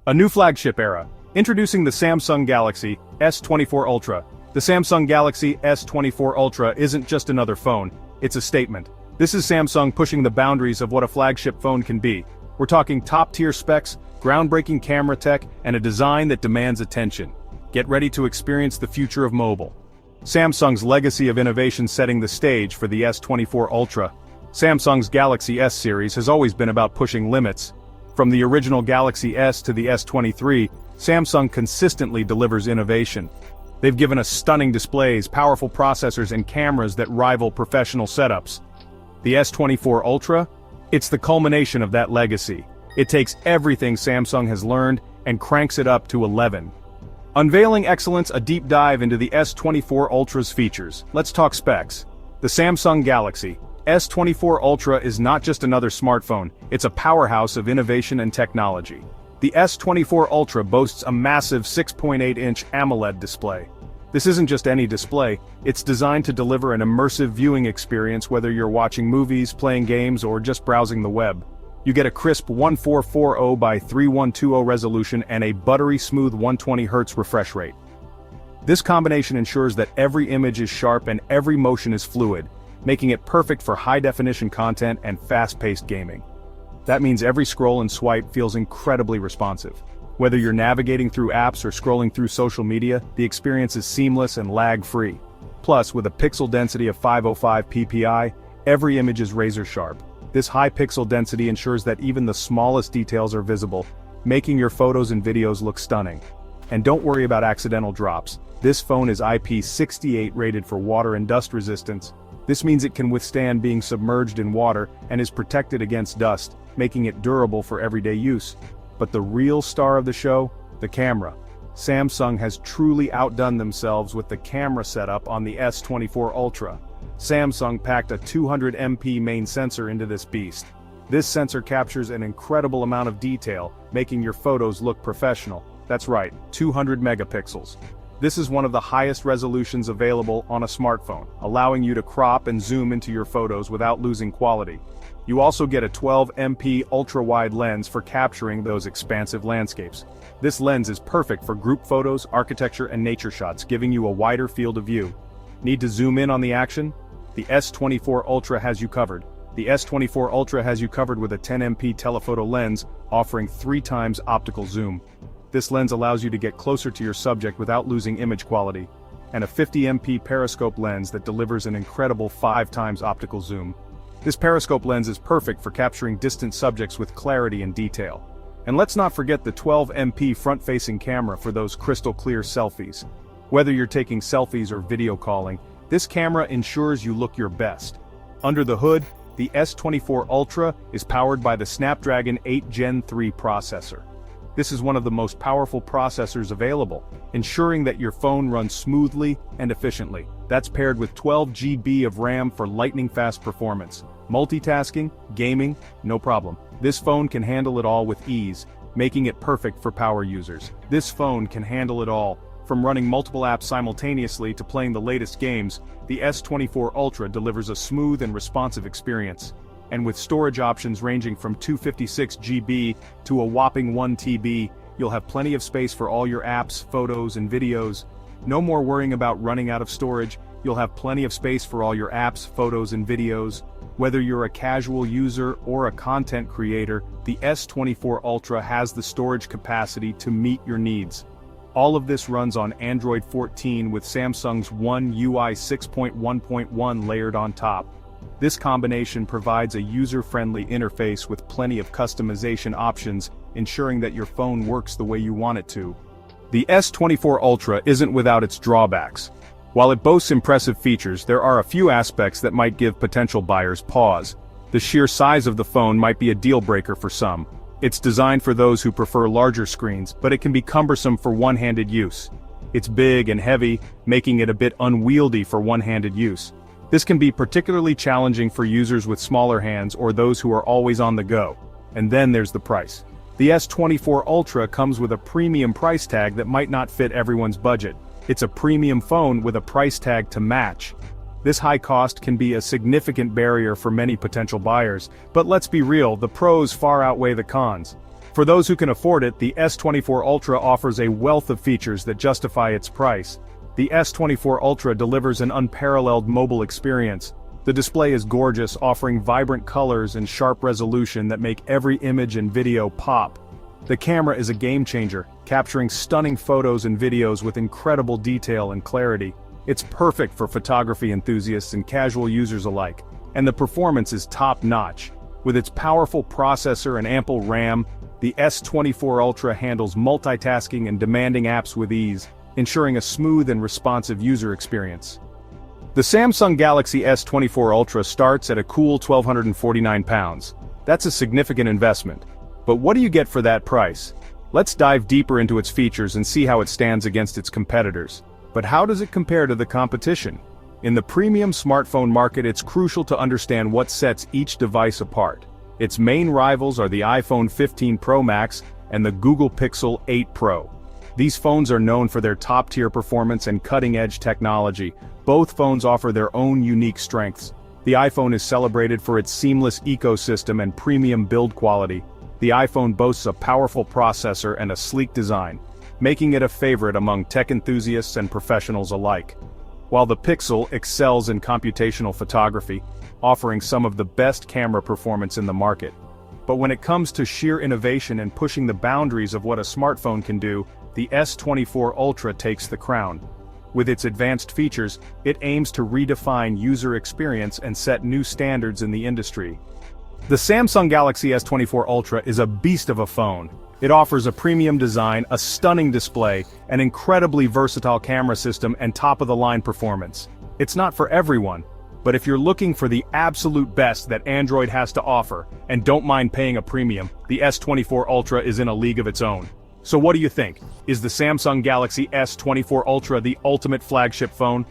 A new flagship era. Introducing the Samsung Galaxy S24 Ultra. The Samsung Galaxy S24 Ultra isn't just another phone, it's a statement. This is Samsung pushing the boundaries of what a flagship phone can be. We're talking top-tier specs, groundbreaking camera tech, and a design that demands attention. Get ready to experience the future of mobile. Samsung's legacy of innovation setting the stage for the S24 Ultra. Samsung's Galaxy S series has always been about pushing limits. From the original Galaxy S to the S23, Samsung consistently delivers innovation. They've given us stunning displays, powerful processors, and cameras that rival professional setups. The S24 Ultra? It's the culmination of that legacy. It takes everything Samsung has learned and cranks it up to 11. Unveiling excellence, a deep dive into the S24 Ultra's features. Let's talk specs. The Samsung Galaxy S24 Ultra is not just another smartphone, it's a powerhouse of innovation and technology. The S24 Ultra boasts a massive 6.8-inch AMOLED display. This isn't just any display, it's designed to deliver an immersive viewing experience whether you're watching movies, playing games, or just browsing the web. You get a crisp 1440 by 3120 resolution and a buttery smooth 120Hz refresh rate. This combination ensures that every image is sharp and every motion is fluid, making it perfect for high-definition content and fast-paced gaming. That means every scroll and swipe feels incredibly responsive. Whether you're navigating through apps or scrolling through social media, the experience is seamless and lag-free. Plus, with a pixel density of 505 ppi, every image is razor-sharp. This high pixel density ensures that even the smallest details are visible, making your photos and videos look stunning. And don't worry about accidental drops. This phone is IP68 rated for water and dust resistance. This means it can withstand being submerged in water and is protected against dust, making it durable for everyday use. But the real star of the show? The camera. Samsung has truly outdone themselves with the camera setup on the S24 Ultra. Samsung packed a 200MP main sensor into this beast. This sensor captures an incredible amount of detail, making your photos look professional. That's right, 200 megapixels. This is one of the highest resolutions available on a smartphone, allowing you to crop and zoom into your photos without losing quality. You also get a 12MP ultra-wide lens for capturing those expansive landscapes. This lens is perfect for group photos, architecture, and nature shots, giving you a wider field of view. Need to zoom in on the action? The S24 Ultra has you covered. The S24 Ultra has you covered with a 10MP telephoto lens, offering 3 times optical zoom. This lens allows you to get closer to your subject without losing image quality, and a 50MP periscope lens that delivers an incredible 5 times optical zoom. This periscope lens is perfect for capturing distant subjects with clarity and detail. And let's not forget the 12MP front-facing camera for those crystal-clear selfies. Whether you're taking selfies or video calling, this camera ensures you look your best. Under the hood, the S24 Ultra is powered by the Snapdragon 8 Gen 3 processor. This is one of the most powerful processors available, ensuring that your phone runs smoothly and efficiently. That's paired with 12 GB of RAM for lightning-fast performance. Multitasking, gaming, no problem. This phone can handle it all with ease, making it perfect for power users. This phone can handle it all. From running multiple apps simultaneously to playing the latest games, the S24 Ultra delivers a smooth and responsive experience. And with storage options ranging from 256 GB to a whopping 1 TB, you'll have plenty of space for all your apps, photos, and videos. No more worrying about running out of storage, you'll have plenty of space for all your apps, photos, and videos. Whether you're a casual user or a content creator, the S24 Ultra has the storage capacity to meet your needs. All of this runs on Android 14 with Samsung's One UI 6.1.1 layered on top. This combination provides a user-friendly interface with plenty of customization options, ensuring that your phone works the way you want it to. The S24 Ultra isn't without its drawbacks. While it boasts impressive features, there are a few aspects that might give potential buyers pause. The sheer size of the phone might be a deal-breaker for some. It's designed for those who prefer larger screens, but it can be cumbersome for one-handed use. It's big and heavy, making it a bit unwieldy for one-handed use. This can be particularly challenging for users with smaller hands or those who are always on the go. And then there's the price. The S24 Ultra comes with a premium price tag that might not fit everyone's budget. It's a premium phone with a price tag to match. This high cost can be a significant barrier for many potential buyers, but let's be real, the pros far outweigh the cons. For those who can afford it, the S24 Ultra offers a wealth of features that justify its price. The S24 Ultra delivers an unparalleled mobile experience. The display is gorgeous, offering vibrant colors and sharp resolution that make every image and video pop. The camera is a game-changer, capturing stunning photos and videos with incredible detail and clarity. It's perfect for photography enthusiasts and casual users alike, and the performance is top-notch. With its powerful processor and ample RAM, the S24 Ultra handles multitasking and demanding apps with ease, ensuring a smooth and responsive user experience. The Samsung Galaxy S24 Ultra starts at a cool £1,249. That's a significant investment. But what do you get for that price? Let's dive deeper into its features and see how it stands against its competitors. But how does it compare to the competition? In the premium smartphone market, it's crucial to understand what sets each device apart. Its main rivals are the iPhone 15 Pro Max and the Google Pixel 8 Pro. These phones are known for their top-tier performance and cutting-edge technology. Both phones offer their own unique strengths. The iPhone is celebrated for its seamless ecosystem and premium build quality. The iPhone boasts a powerful processor and a sleek design, making it a favorite among tech enthusiasts and professionals alike. While the Pixel excels in computational photography, offering some of the best camera performance in the market. But when it comes to sheer innovation and pushing the boundaries of what a smartphone can do, the S24 Ultra takes the crown. With its advanced features, it aims to redefine user experience and set new standards in the industry. The Samsung Galaxy S24 Ultra is a beast of a phone. It offers a premium design, a stunning display, an incredibly versatile camera system, and top-of-the-line performance. It's not for everyone, but if you're looking for the absolute best that Android has to offer, and don't mind paying a premium, the S24 Ultra is in a league of its own. So what do you think? Is the Samsung Galaxy S24 Ultra the ultimate flagship phone?